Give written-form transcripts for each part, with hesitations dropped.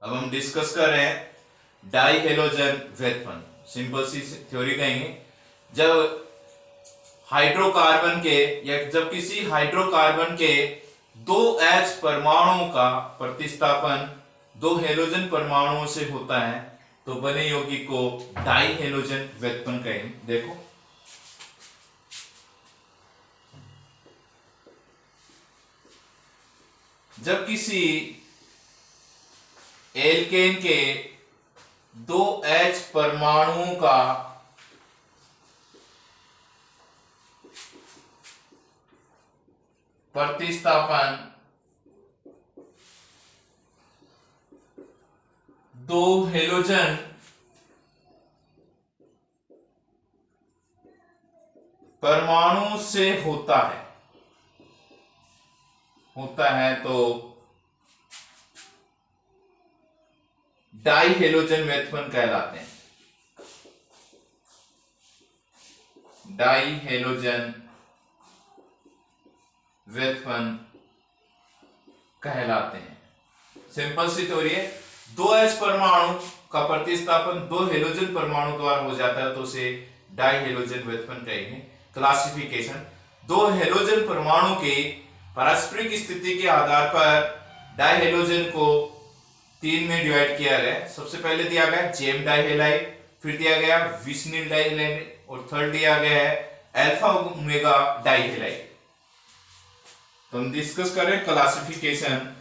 अब हम डिस्कस कर रहे हैं डाई हेलोजन व्युत्पन्न। सिंपल सी थ्योरी कहेंगे, जब हाइड्रोकार्बन के या जब किसी हाइड्रोकार्बन के दो H परमाणुओं का प्रतिस्थापन दो हेलोजन परमाणुओं से होता है तो बने यौगिक को डाई हेलोजन व्युत्पन्न कहेंगे। देखो, जब किसी एल्केन के दो H परमाणुओं का प्रतिस्थापन दो हेलोजन परमाणु से होता है तो डाई हेलोजन व्युत्पन्न कहलाते हैं। डाई हेलोजन व्युत्पन्न कहलाते हैं। सिंपल सी थ्योरी है, दो H परमाणु का प्रतिस्थापन दो हेलोजन परमाणु द्वारा हो जाता है तो उसे डाई हेलोजन व्युत्पन्न कहेंगे। क्लासिफिकेशन, दो हेलोजन परमाणु की पारस्परिक स्थिति के आधार पर डाई हेलोजन को तीन में डिवाइड किया गया। सबसे पहले दिया गया जेम डाई हैलाइड, फिर दिया गया विस्निल डाई हैलाइड और थर्ड दिया गया है अल्फा ओमेगा डाई हैलाइड। तो हम डिस्कस कर रहे हैं क्लासिफिकेशन।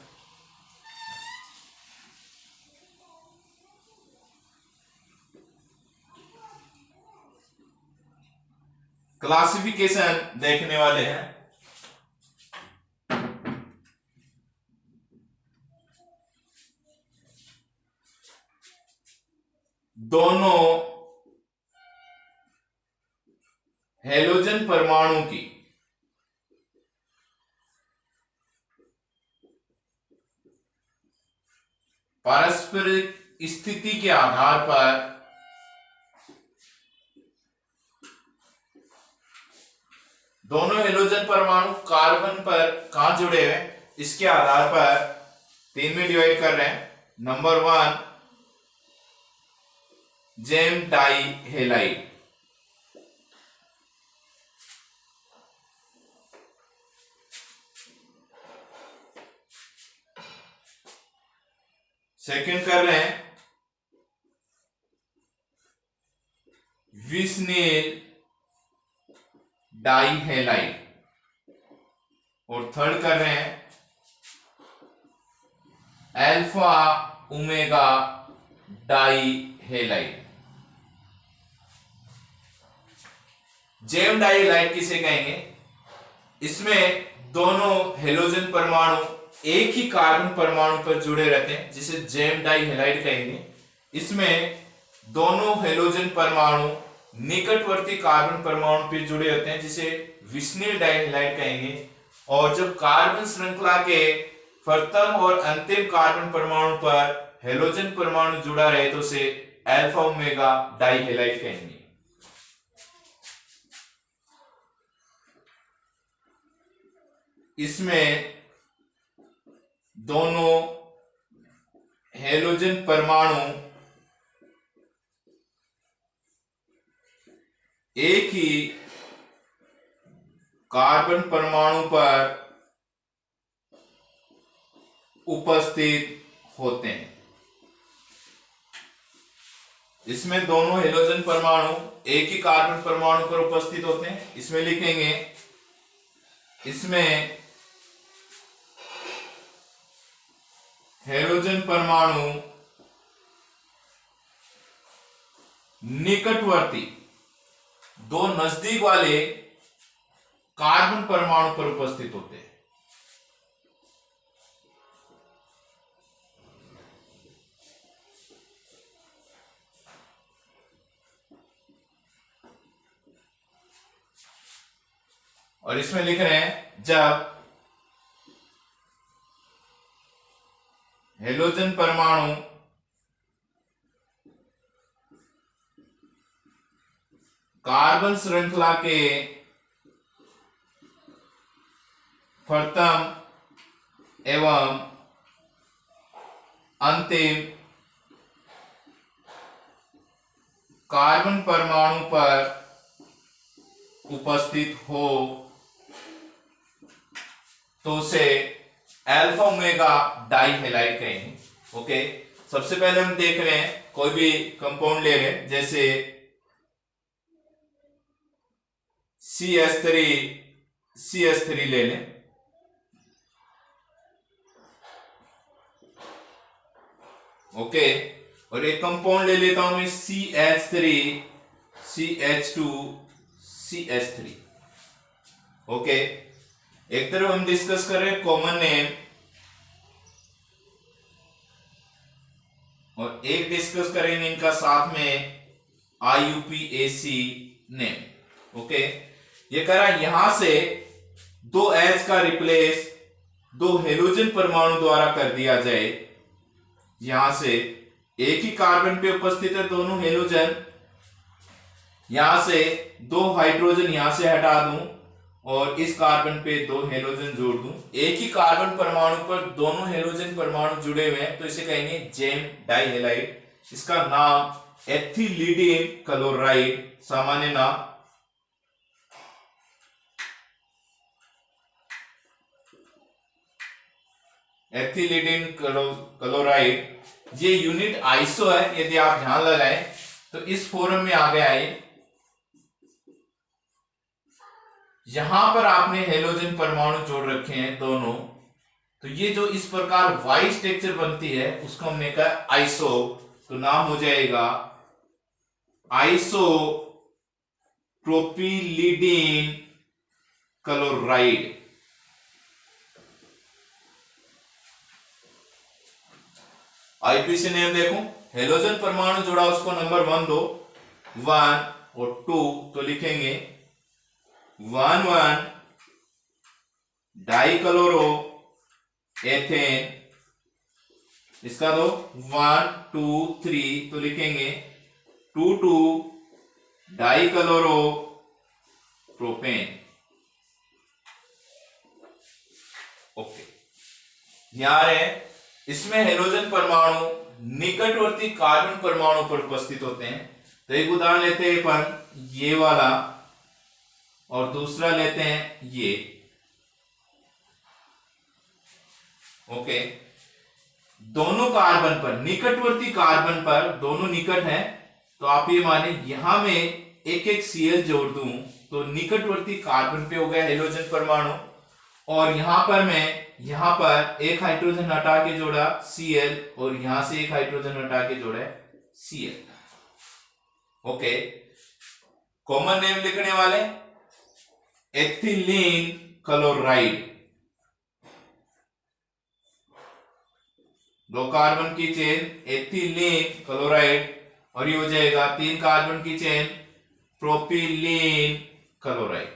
क्लासिफिकेशन देखने वाले हैं। दोनों हेलोजन परमाणु की पारस्परिक स्थिति के आधार पर दोनों हेलोजन परमाणु कार्बन पर कहां जुड़े हुए इसके आधार पर तीन में डिवाइड कर रहे हैं। Number 1 gem dihalide, second कर रहे हैं विस्निल डाई हैलाइड और थर्ड कर रहे हैं alpha omega dihalide. Gem dihalide किसे कहेंगे? इसमें दोनों हेलोजन परमाणु एक ही कार्बन परमाणु पर जुड़े रहते हैं जिसे जेम डाई हैलाइड कहेंगे। इसमें दोनों हेलोजन परमाणु निकटवर्ती कार्बन परमाणु पर जुड़े होते हैं जिसे विस्निल डाई हैलाइड कहेंगे। और जब कार्बन श्रृंखला के प्रथम और अंतिम कार्बन परमाणु पर हेलोजन परमाणु जुड़ा रहे तो उसे अल्फा ओमेगा डाई हैलाइड कहेंगे। इसमें दोनों हेलोजन परमाणु एक ही कार्बन परमाणु पर उपस्थित होते हैं। इसमें दोनों हेलोजन परमाणु एक ही कार्बन परमाणु पर उपस्थित होते हैं। इसमें लिखेंगे, इसमें हेलोजन परमाणु निकटवर्ती दो नजदीक वाले कार्बन परमाणु पर उपस्थित होते हैं। और इसमें लिख रहे हैं जब हेलोजन परमाणु कार्बन श्रृंखला के प्रथम एवं अंतिम कार्बन परमाणु पर उपस्थित हो तो उसे अल्फा ओमेगा डाइहेलाइड कहेंगे। ओके, सबसे पहले हम देख रहे हैं कोई भी कंपाउंड ले रहे हैं, जैसे CH3 ले लें। ओके, और एक कंपाउंड ले लेता हूं मैं CH3 CH2 CH3। ओके, एक तरफ हम डिस्कस कर रहे हैं कॉमन नेम और एक डिस्कस करेंगे इनका साथ में IUPAC नेम। ओके, ये करा यहां से 2H का रिप्लेस 2 हेलोजन परमाणु द्वारा कर दिया जाए। यहां से एक ही कार्बन पे उपस्थित है दोनों हेलोजन, यहां से 2 हाइड्रोजन यहां से हटा दूं और इस कार्बन पे 2 हेलोजन जोड़ दूं। एक ही कार्बन परमाणु पर दोनों हेलोजन परमाणु जुड़े हुए हैं तो इसे कहेंगे जेम डाइहेलाइड। इसका नाम एथिलीडिन क्लोराइड, सामान्य नाम। एथिलीडिन क्लोराइड, ये यूनिट आइसो है, यदि आप ध्यान लगाएं तो इस फॉर्म में आ गया है। यहां पर आपने हेलोजन परमाणु जोड़ रखे हैं दोनों, तो ये जो इस प्रकार वाई स्ट्रक्चर बनती है उसको हमने कहा आइसो, तो नाम हो जाएगा आइसो प्रोपिलिडीन क्लोराइड। आईपीसी नेम देखो, हेलोजन परमाणु जोड़ा उसको नंबर 1 दो, 1 और 2 तो लिखेंगे 1,1 डाइक्लोरो एथेन। इसका दो 1 2 3 तो लिखेंगे 2,2 डाइक्लोरो प्रोपेन। ओके, यहां है इसमें हेलोजन परमाणु निकटवर्ती कार्बन परमाणु पर उपस्थित होते हैं। तो एक उदाहरण लेते हैं अपन ये वाला और दूसरा लेते हैं ये। ओके, दोनों कार्बन पर, निकटवर्ती कार्बन पर, दोनों निकट हैं तो आप ये माने यहां में एक एक Cl जोड़ दूं तो निकटवर्ती कार्बन पे हो गया हेलोजन परमाणु, और यहां पर मैं यहां पर एक हाइड्रोजन हटा के जोड़ा Cl और यहां से एक हाइड्रोजन हटा के जोड़ा Cl। ओके, कॉमन नेम लिखने वाले एथिलीन क्लोराइड, 2 कार्बन की चेन एथिलीन क्लोराइड, और ये हो जाएगा 3 कार्बन की chain propylene chloride.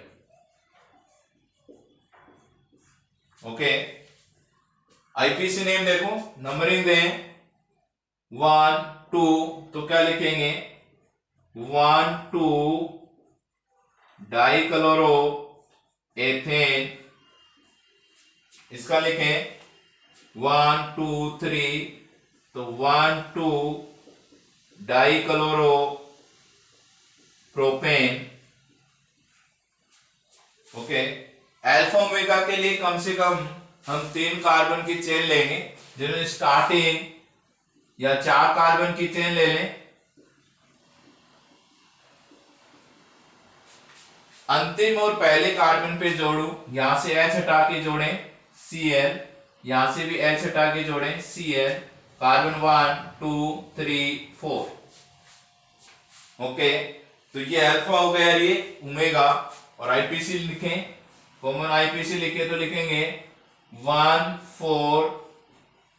Okay, IPC name देखो, नंबरिंग दें 1 2 तो क्या लिखेंगे 1 2 डाइक्लोरो एथेन। इसका लिखें 1 2 3 तो 1 2 dichloro propane. Okay, alpha omega के लिए कम से कम हम 3 कार्बन की चेन लेंगे, जिन्होंने स्टार्टिंग या 4 कार्बन की चेन ले लें। अंतिम और पहले कार्बन पे जोड़ू, यहां से H हटा के जोड़ें Cl, यहां से भी H हटा के जोड़ें Cl, कार्बन 1 2 3 4। ओके, तो ये अल्फा हो गया, ये ओमेगा, और आईपीसी लिखें, कॉमन आईपीसी लिखे तो लिखेंगे 1 4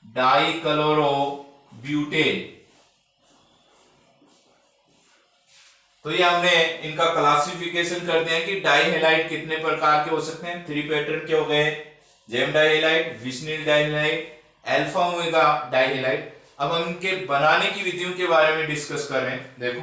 डाइक्लोरो ब्यूटेन। तो ये हमने इनका क्लासिफिकेशन कर दिया कि डाइहेलाइड कितने प्रकार के हो सकते हैं। 3 पैटर्न के हो गए, gem dihalide, vicinal dihalide, alpha omega dihalide. अब हम इनके बनाने की विधियों के बारे में डिस्कस कर रहे हैं। देखो,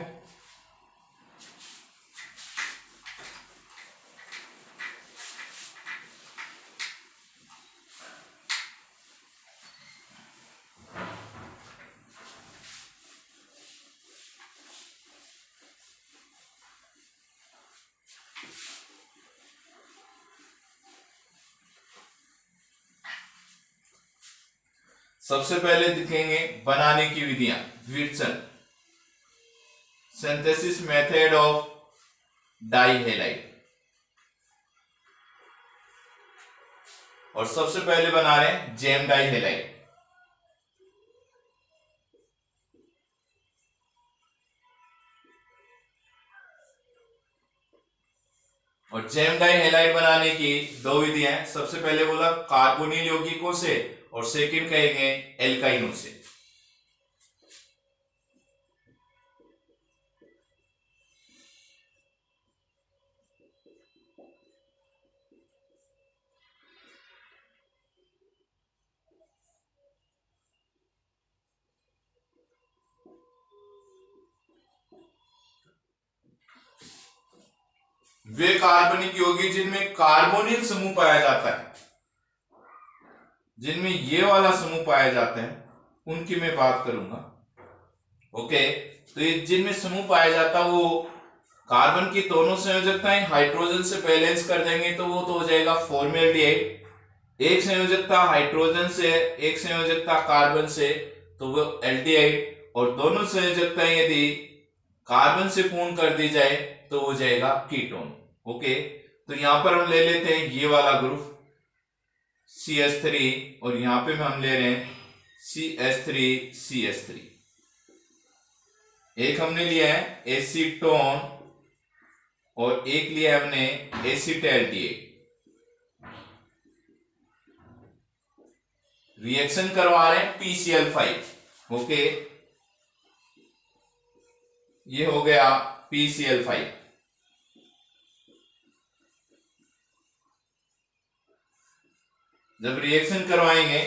सबसे पहले दिखेंगे बनाने की विधियां, विर्सन, synthesis method of dihalide. और सबसे पहले बना रहे हैं जेम डाई हैलाइड। और जेम डाई हैलाइड बनाने की दो विधियां हैं। सबसे पहले बोला कार्बोनिल यौगिकों से और सेकंड कहेंगे एल्काइनों से। वे कार्बनिक यौगिक जिनमें कार्बोनिल समूह पाया जाता है, जिनमें ये वाला समूह पाया जाता है, उनकी मैं बात करूंगा। ओके, तो ये जिनमें समूह पाया जाता है वो कार्बन की दोनों संयोजकताएं हाइड्रोजन से बैलेंस कर देंगे तो वो तो हो जाएगा फॉर्मेल्डिहाइड। एक संयोजकता हाइड्रोजन से, एक संयोजकता कार्बन से, तो वो एल्डिहाइड। और दोनों संयोजकताएं यदि कार्बन से पूर्ण कर दी जाए तो हो जाएगा कीटोन। ओके, तो यहां पर हम ले लेते हैं ये वाला ग्रुप CH3 और यहां पे हम ले रहे हैं CH3CH3। एक हमने लिया है एसीटोन और एक लिया हमने एसिटैल्डिहाइड। रिएक्शन करवा रहे हैं PCl5। ओके, ये हो गया PCl5। जब रिएक्शन करवाएंगे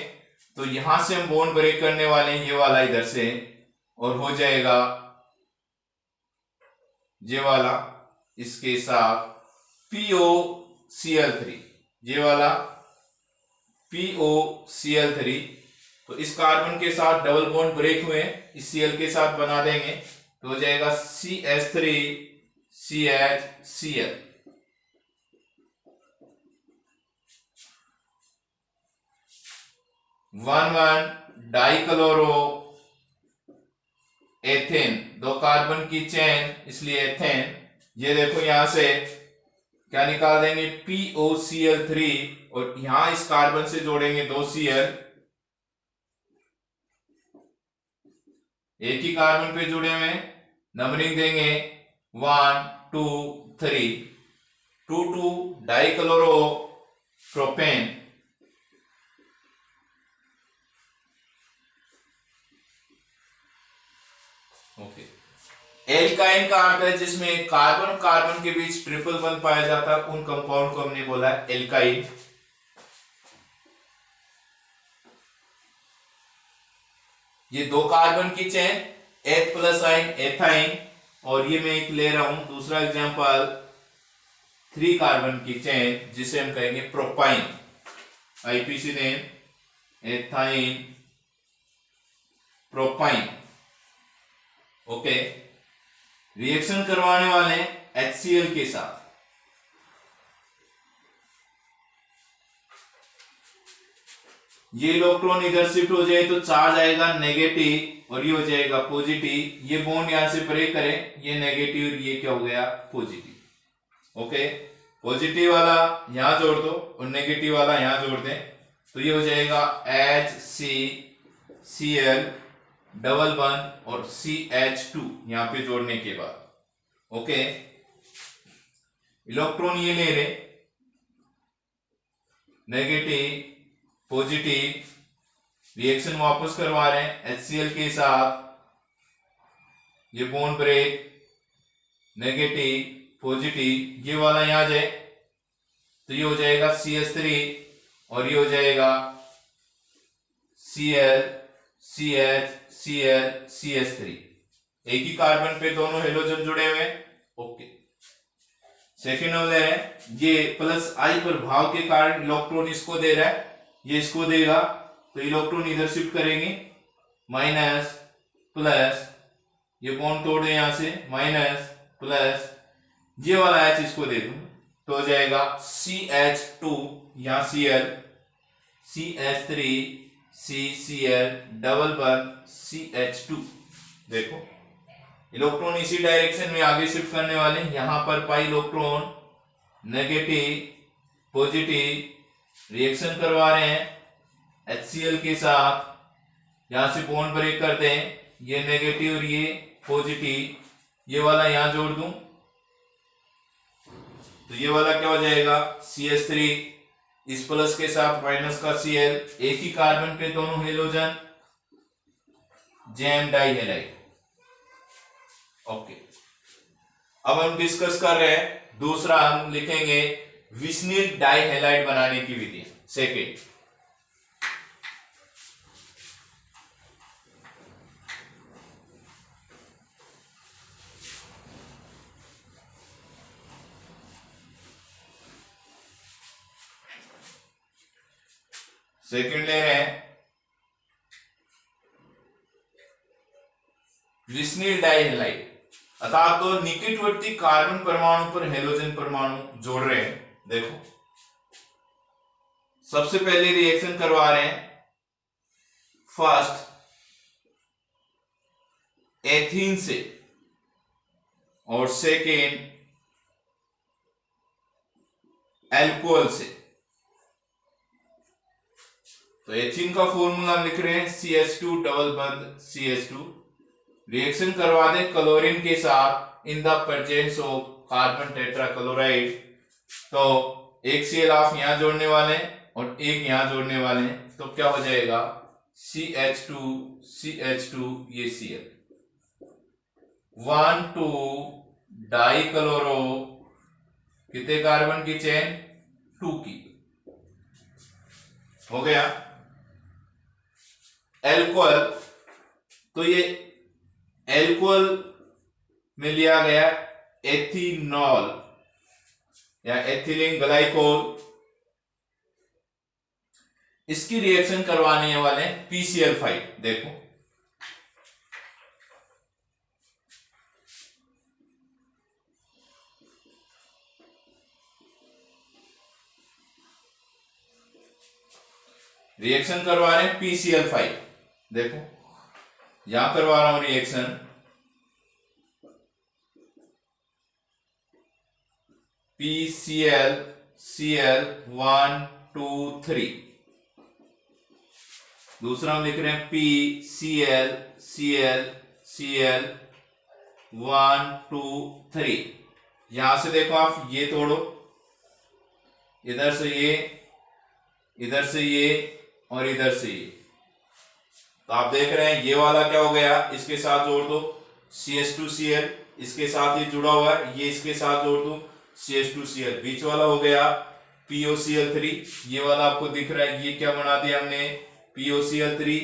तो यहां से हम बॉन्ड ब्रेक करने वाले हैं, ये वाला इधर से, और हो जाएगा ये वाला इसके साथ POCl3, ये वाला POCl3। तो इस कार्बन के साथ डबल बॉन्ड ब्रेक हुए, इस Cl के साथ बना देंगे तो हो जाएगा CH3CHCl। 1,1 डाइक्लोरो एथेन, दो कार्बन की चेन इसलिए एथेन। ये देखो यहां से क्या निकाल देंगे POCl3 और यहां इस कार्बन से जोड़ेंगे 2 Cl, एक ही कार्बन पे जुड़े हुए, नंबरिंग देंगे 1 2 3, 2 डाइक्लोरो प्रोपेन। ओके, एल्काइन का अर्थ है जिसमें कार्बन कार्बन के बीच ट्रिपल बंध पाया जाता है, उन कंपाउंड को हमने बोला एल्काइन। ये दो कार्बन की चेन H+ आइन एथाइन, और ये मैं एक ले रहा हूं दूसरा एग्जांपल 3 कार्बन की चेन जिसे हम कहेंगे propyne, IPC name ethyne propyne. Okay, reaction करवाने वाले हैं HCl के साथ। ये इलेक्ट्रॉन इधर शिफ्ट हो जाए तो चार्ज आएगा नेगेटिव और ये हो जाएगा पॉजिटिव। ये बॉन्ड यहां से ब्रेक करें, ये नेगेटिव और ये क्या हो गया पॉजिटिव। ओके, पॉजिटिव वाला यहां जोड़ दो और नेगेटिव वाला यहां जोड़ दें तो ये हो जाएगा HCCl डबल बॉन्ड और CH2 यहां पे जोड़ने के बाद। ओके, इलेक्ट्रॉन ये ले रहे नेगेटिव पॉजिटिव, रिएक्शन वापस करवा रहे हैं HCl के साथ, ये बॉन्ड ब्रेक नेगेटिव पॉजिटिव, ये वाला यहां जाए तो ये हो जाएगा CH3 और ये हो जाएगा Cl CH Cl CH3। एक ही कार्बन पे दोनों हेलोजन जुड़े हुए। ओके, सेकेंड हम ले रहे हैं, ये +I प्रभाव के कारण इलेक्ट्रॉन इसको दे रहा है, ये इसको देगा तो इलेक्ट्रॉन इधर शिफ्ट करेंगे, माइनस प्लस, ये बॉन्ड तोड़ दे यहां से, माइनस प्लस, ये वाला H इसको दे दूं तो हो जाएगा CH2 यहां Cl CH3 CCl double bond CH2। देखो इलेक्ट्रॉन इसी डायरेक्शन में आगे शिफ्ट करने वाले हैं। यहां पर pi electron negative positive reaction करवा रहे हैं HCl के साथ। यहां से बॉन्ड ब्रेक करते हैं, ये नेगेटिव और ये पॉजिटिव, ये वाला यहां जोड़ दूं तो ये वाला क्या हो जाएगा CH3 इस प्लस के साथ माइनस का Cl, एक ही कार्बन के दोनों halogen, jam die halide. Okay, अब हम डिस्कस कर रहे हैं दूसरा, हम लिखेंगे विस्निल डाई हेलाइड बनाने की विधि। सेकेंड, ले रहे हैं विस्निल डाई हेलाइड, अर्थात तो निकटवर्ती कार्बन परमाणु पर हेलोजन परमाणु जोड़ रहे हैं। देखो सबसे पहले रिएक्शन करवा रहे हैं फर्स्ट एथीन से और सेकेंड एल्कोहल से। तो एथीन का फॉर्मूला लिख रहे हैं CH2 double bond CH2, reaction करवा दें क्लोरीन के साथ in the presence of carbon tetrachloride. तो एक Cl आप यहां जोड़ने वाले हैं और एक यहां जोड़ने वाले हैं, तो क्या हो जाएगा CH2 ये Cl, 1 2 डाई क्लोरो, कितने कार्बन की चेन 2 की, हो गया। एल्कोहल, तो ये एल्कोहल में लिया गया एथेनॉल या एथिलीन ग्लाइकोल, इसकी रिएक्शन करवाने वाले PCl5। देखो रिएक्शन करवा रहे हैं PCl5। देखो यहां करवा रहा हूं रिएक्शन PCl Cl 1 2 3, दूसरा हम लिख रहे हैं PCl Cl Cl 1 2 3। यहां से देखो आप ये तोड़ो, इधर से ये, इधर से ये और इधर से ये, तो आप देख रहे हैं ये वाला क्या हो गया, इसके साथ जोड़ दो CH2Cl, इसके साथ ये जुड़ा हुआ है, ये इसके साथ जोड़ दो CH2Cl, बीच वाला हो गया POCl3, ये वाला आपको दिख रहा है, ये क्या बना दिया हमने POCl3,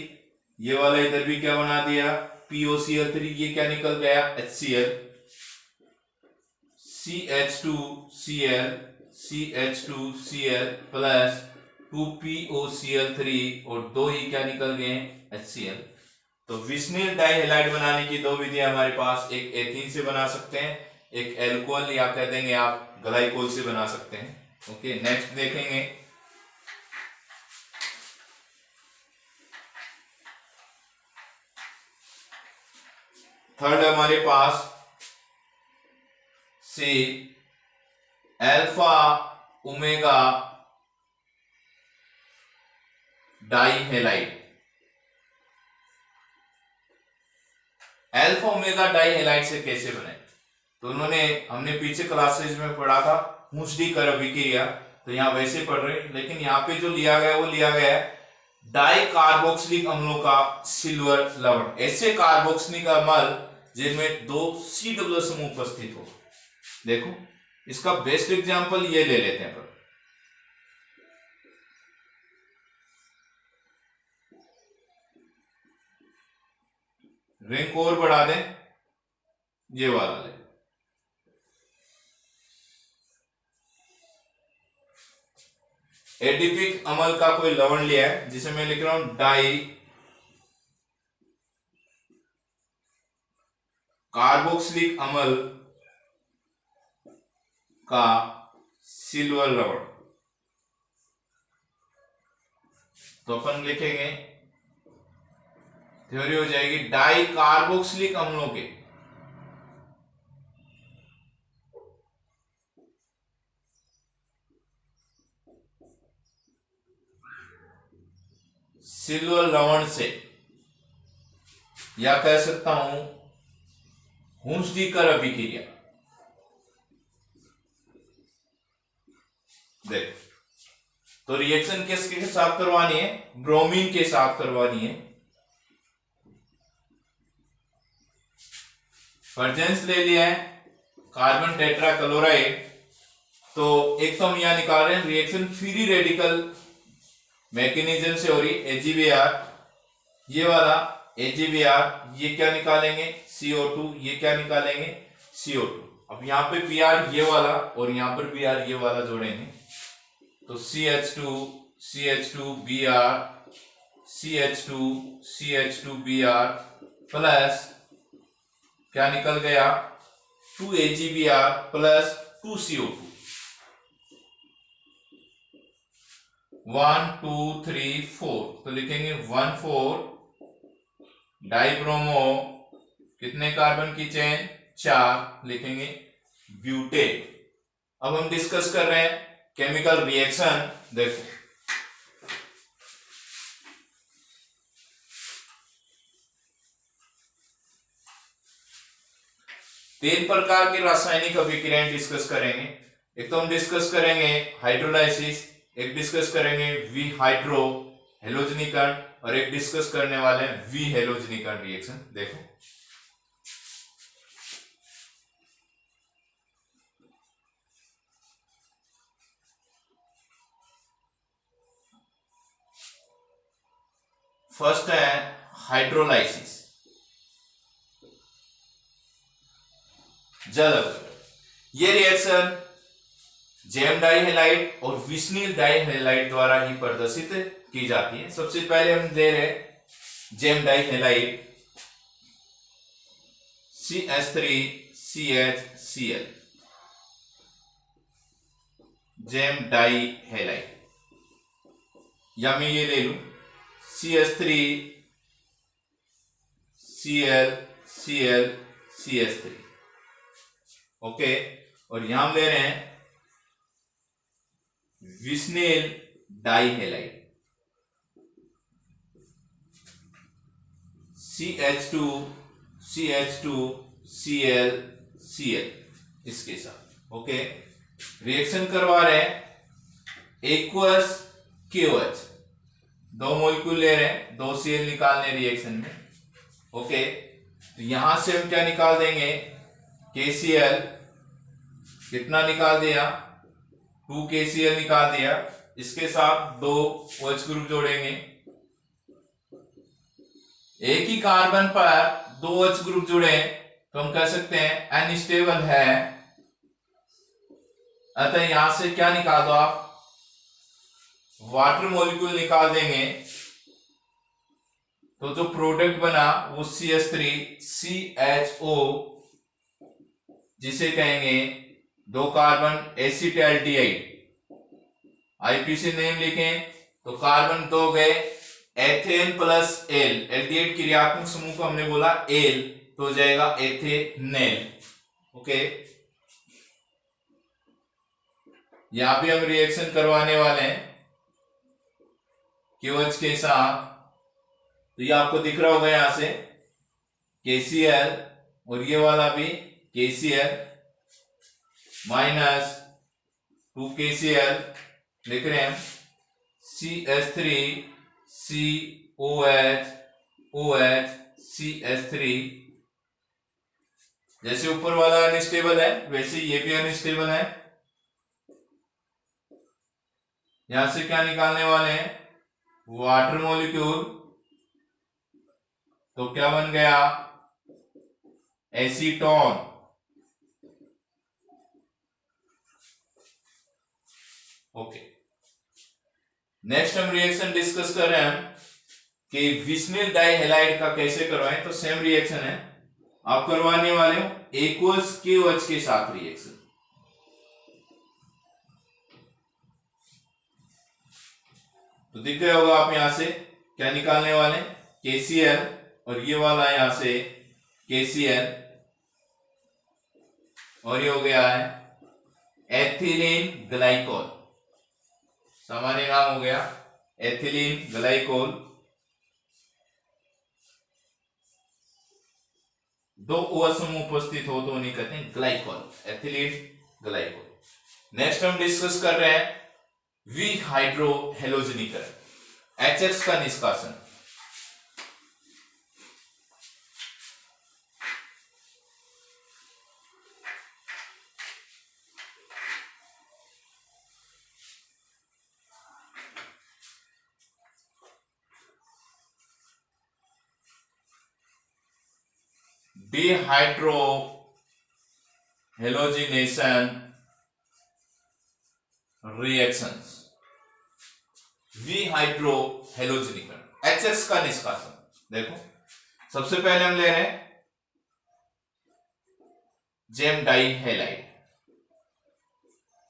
ये वाला इधर भी क्या बना दिया POCl3, ये क्या निकल गया HCl, CH2Cl प्लस 2POCl3 और दो ही क्या निकल गए HCl। तो विस्निल डाइहैलाइड बनाने की दो विधियां हमारे पास, एक एथीन से बना सकते हैं, एक एल्कोहल या कह देंगे आप ग्लाइकोल से बना सकते हैं। ओके, नेक्स्ट देखेंगे थर्ड हमारे पास से अल्फा ओमेगा डाइहैलाइड। अल्फा ओमेगा डाइहैलाइड से कैसे बने, तो उन्होंने हमने पीछे क्लासेज में पढ़ा था हुस्डीकर अभिक्रिया, तो यहाँ वैसे पढ़ रहे, लेकिन यहाँ पे जो लिया गया वो लिया गया है डाई कार्बोक्सिलिक अम्लों का सिल्वर लवण, ऐसे कार्बोक्सिलिक अम्ल जिनमें दो C समूह उपस्थित हो। देखो इसका बेस्ट एग्जांपल ये ले लेते हैं, रिंग और बढ़ा दें, ये वाला ले, एडिपिक अम्ल का कोई लवण लिया है जिसे मैं लिख रहा हूं डाई कार्बोक्सिलिक अम्ल का सिल्वर लवण, तो अपन लिखेंगे थ्योरी हो जाएगी डाई कार्बोक्सिलिक अम्लों के सिल्वर लवण से, या कह सकता हूं हुंसडीकर अभिक्रिया। देख, तो रिएक्शन किसके साथ करवानी है? ब्रोमीन के साथ करवानी है। प्रेजेंस ले लिया है कार्बन टेट्राक्लोराइड। तो एक तो हम यहां निकाल रहे हैं रिएक्शन फ्री रेडिकल मैकेनिज्म से हो रही एजीबीआर, ये वाला एजीबीआर, ये क्या निकालेंगे CO2, ये क्या निकालेंगे CO2। अब यहां पे Br ये वाला और यहां पर Br ये वाला जोड़ेंगे तो CH2Br CH2Br प्लस क्या निकल गया 2AgBr प्लस 2CO2। 1 2 3 4 तो लिखेंगे 1 4 डाइब्रोमो, कितने कार्बन की चेन 4, लिखेंगे ब्यूटेट। अब हम डिस्कस कर रहे हैं केमिकल रिएक्शन। देखो तीन प्रकार की रासायनिक अभिक्रियाएं डिस्कस करेंगे। एक तो हम डिस्कस करेंगे हाइड्रोलाइसिस, एक डिस्कस करेंगे विहाइड्रो हेलोजनीकरण और एक डिस्कस करने वाले हैं विहेलोजनीकरण रिएक्शन। देखो फर्स्ट है हाइड्रोलाइसिस, जल अपघटन। ये रिएक्शन जेम डाइहेलाइड और विस्निल डाइहेलाइड द्वारा ही प्रदर्शित की जाती है। सबसे पहले हम दे रहे GeM dihalide CH3CHCl, GeM dihalide, या मैं ये ले लू CH3ClClCH3, ओके। और यहां हम ले रहे हैं विस्निल डाइहेलाइड CH2CHClCl इसके साथ, ओके। रिएक्शन करवा रहे हैं एक्वस KOH, दो मॉलिक्यूल ले रहे हैं, 2 Cl निकालने रिएक्शन में, ओके। तो यहां से हम क्या निकाल देंगे KCl, कितना निकाल दिया 2 KCl निकाल दिया। इसके साथ 2 OH ग्रुप जोड़ेंगे, एक ही कार्बन पर 2 OH ग्रुप जुड़े तो हम कह सकते हैं अनस्टेबल है। अतः यहां से क्या निकाल दो आप वाटर मॉलिक्यूल निकाल देंगे तो जो प्रोडक्ट बना वो CH3CHO, जिसे कहेंगे 2 कार्बन एसिटाल्डिहाइड। आईपीसी नेम लिखें तो कार्बन 2 गए, एथेन प्लस एल, एल्डिहाइड की रियात्मक समूह को हमने बोला एल, तो हो जाएगा एथेनेल, ओके। यहां भी हम रिएक्शन करवाने वाले हैं KOH के साथ। तो ये आपको दिख रहा होगा यहां से KCl और ये वाला भी KCl माइनस 2 KCl, लिख रहे हैं CH3COH CH3। जैसे ऊपर वाला अनस्टेबल है वैसे ये भी अनस्टेबल है। यहां से क्या निकालने वाले हैं वाटर मॉलिक्यूल, तो क्या बन गया एसीटोन, ओके। नेक्स्ट हम रिएक्शन डिस्कस कर रहे हैं कि विस्निल डाइहेलाइड का कैसे करवाएं। तो सेम रिएक्शन है, आप करवाने वाले हो एक्वस KOH के साथ रिएक्शन। तो दिख गया होगा आप यहां से क्या निकालने वाले KCl और ये वाला यहां से KCl, और ये हो गया है एथिलीन ग्लाइकोल, सामान्य नाम हो गया एथिलीन ग्लाइकोल। दो OH समूह उपस्थित हो तो उन्हें कहते हैं ग्लाइकोल, एथिलीन ग्लाइकोल। नेक्स्ट हम डिस्कस कर रहे हैं विहाइड्रो हेलोजनीकरण, HX का निष्कासन। डिहाइड्रो हेलोजिनेशन रिएक्शंस, विहाइड्रो हेलोजनीकरण, HX का निष्कासन। देखो सबसे पहले हम ले रहे हैं जेम डाई हैलाइड,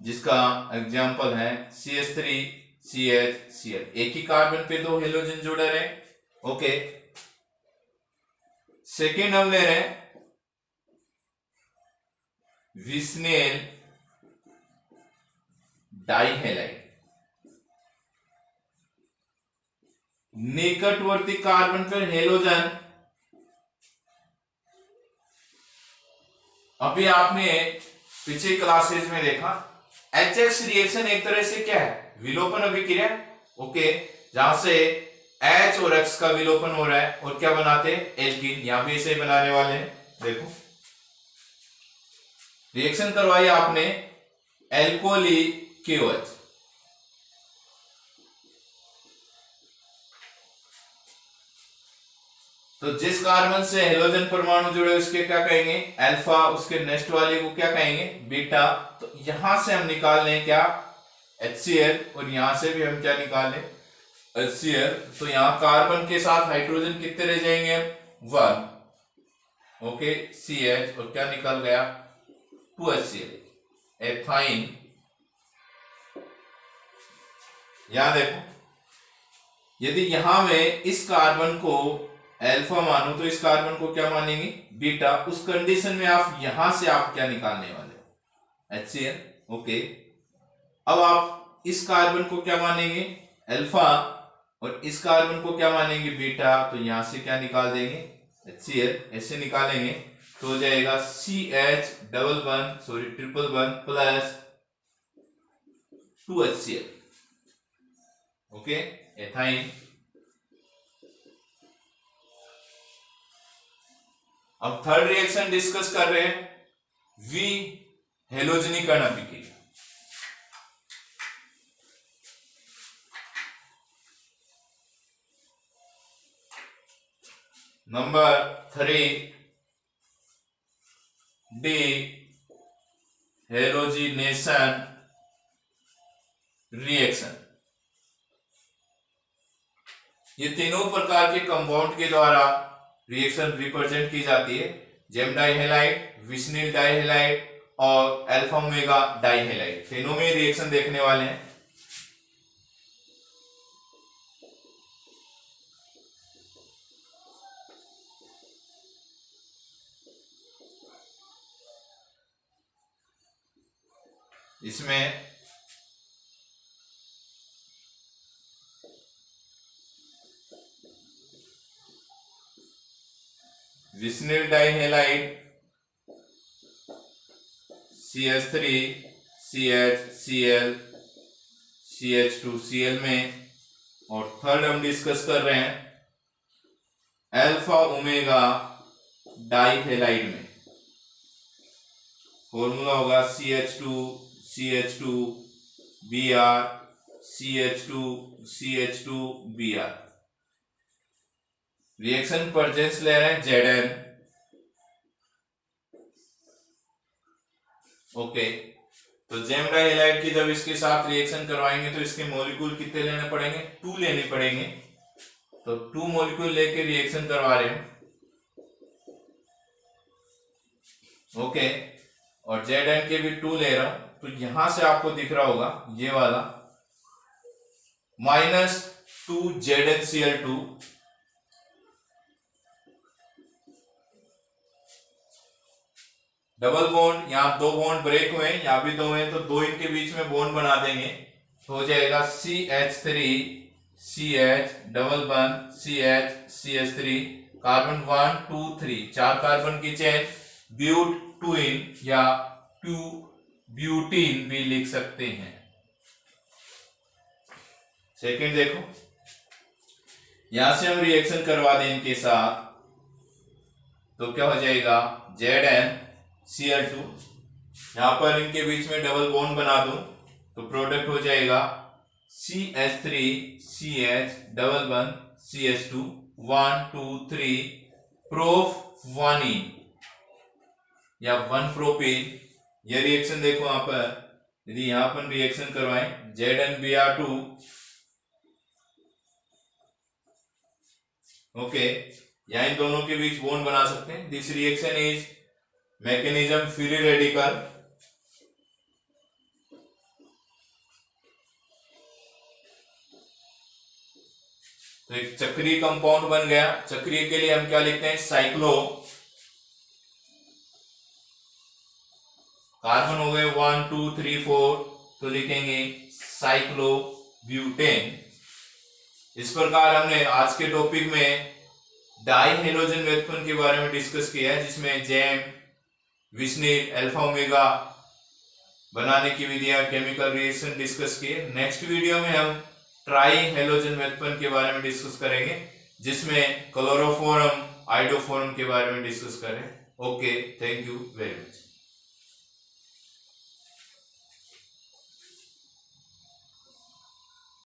जिसका एग्जांपल है CH3CHCl, एक ही कार्बन पे दो हेलोजन जुड़े रहे। ओके, सेकेंड हम ले रहे हैं विस्नेल डाइहैलाइड, निकटवर्ती कार्बन पर हेलोजन। अभी आपने पिछले क्लासेस में देखा HX रिएक्शन एक तरह से क्या है, विलोपन अभिक्रिया। ओके, जहां से H और X का विलोपन हो रहा है और क्या बनाते हैं, एल्कीन। यहां भी इसे बनाने वाले हैं। देखो रिएक्शन करवाई आपने एल्कोली KOH, तो जिस कार्बन से हेलोजन परमाणु जुड़े उसके क्या कहेंगे, अल्फा, उसके नेक्स्ट वाले को क्या कहेंगे, बीटा। तो यहां से हम निकाल लें क्या, HCl, और यहां से भी हम क्या निकाल लें, HCl। तो यहां कार्बन के साथ हाइड्रोजन कितने रह जाएंगे, 1। ओके, CH, और क्या निकल गया, 2HCl, एथाइन। यहां देखो, यदि यहां में इस कार्बन को अल्फा मानो तो इस कार्बन को क्या मानेंगे, बीटा। उस कंडीशन में आप यहां से आप क्या निकालने वाले हो, HCl। ओके, अब आप इस कार्बन को क्या मानेंगे, अल्फा, और इस कार्बन को क्या मानेंगे, बीटा। तो यहां से क्या निकाल देंगे, HCl, ऐसे निकालेंगे तो हो जाएगा CH11 plus 2HCl। Okay, ethyne. अब थर्ड रिएक्शन डिस्कस कर रहे हैं वी हेलोजनीकरण अभिक्रिया। Number 3, D halogenation reaction. ये तीनों प्रकार के कंपाउंड के द्वारा रिएक्शन रिप्रेजेंट की जाती है, जेम डाइहैलाइड, विस्निल डाइहैलाइड और अल्फा ओमेगा डाइहैलाइड। तीनों में रिएक्शन देखने वाले हैं। इसमें विस्निल डाइहैलाइड CH3 CHCl CH2Cl में, और थर्ड हम डिस्कस कर रहे हैं अल्फा ओमेगा डाइहैलाइड में। फॉर्मूला होगा CH2CH2Br CH2CH2Br। रिएक्शन परजेंस ले रहे हैं Zn। ओके, तो जेम डाइहैलाइड की जब इसके साथ रिएक्शन करवाएंगे तो इसके मॉलिक्यूल कितने लेने पड़ेंगे, 2 लेने पड़ेंगे। तो 2 मॉलिक्यूल लेके रिएक्शन करवा रहे हैं। ओके, और Zn के भी 2 ले रहा हूं, तो यहां से आपको दिख रहा होगा ये वाला -2 ZnCl2 डबल बॉन्ड, यहाँ दो बॉन्ड ब्रेक हुए हैं, यहाँ भी दो हैं, तो दो इनके बीच में बॉन्ड बना देंगे, तो हो जाएगा CH3 CH double bond CH CH3, carbon 1 2 3, चार कार्बन की चेन, ब्यूट-टूइन या ब्यूटीन भी लिख सकते हैं। सेकंड देखो, यहां से हम रिएक्शन करवा दें इनके साथ, तो क्या हो जाएगा ZnCl2, यहां पर इनके बीच में डबल बॉन्ड बना दूं तो प्रोडक्ट हो जाएगा CH3 CH double bond CH2 1 2 3 प्रोपवानीन या 1 प्रोपेन। ये रिएक्शन देखो यहां पर, यदि यहां पर रिएक्शन करवाएं ZnBr2, ओके, या इन दोनों के बीच बॉन्ड बना सकते हैं। This reaction is mechanism free radical, तो एक चक्रीय कंपाउंड बन गया। चक्रीय के लिए हम क्या लिखते हैं, साइक्लो, कार्बन हो गए 1 2 3 4, तो लिखेंगे साइक्लोब्यूटेन। इस प्रकार हमने आज के टॉपिक में डाई हेलोजन व्युत्पन्न के बारे में डिस्कस किया है, जिसमें जैम, विस्निल, अल्फा ओमेगा बनाने की विधियां, केमिकल रिएक्शन डिस्कस किए। नेक्स्ट वीडियो में हम ट्राई हेलोजन व्युत्पन्न के बारे में डिस्कस करेंगे, जिसमें क्लोरोफॉर्म, आइडोफॉर्म के बारे में डिस्कस करें। Okay, thank you very much.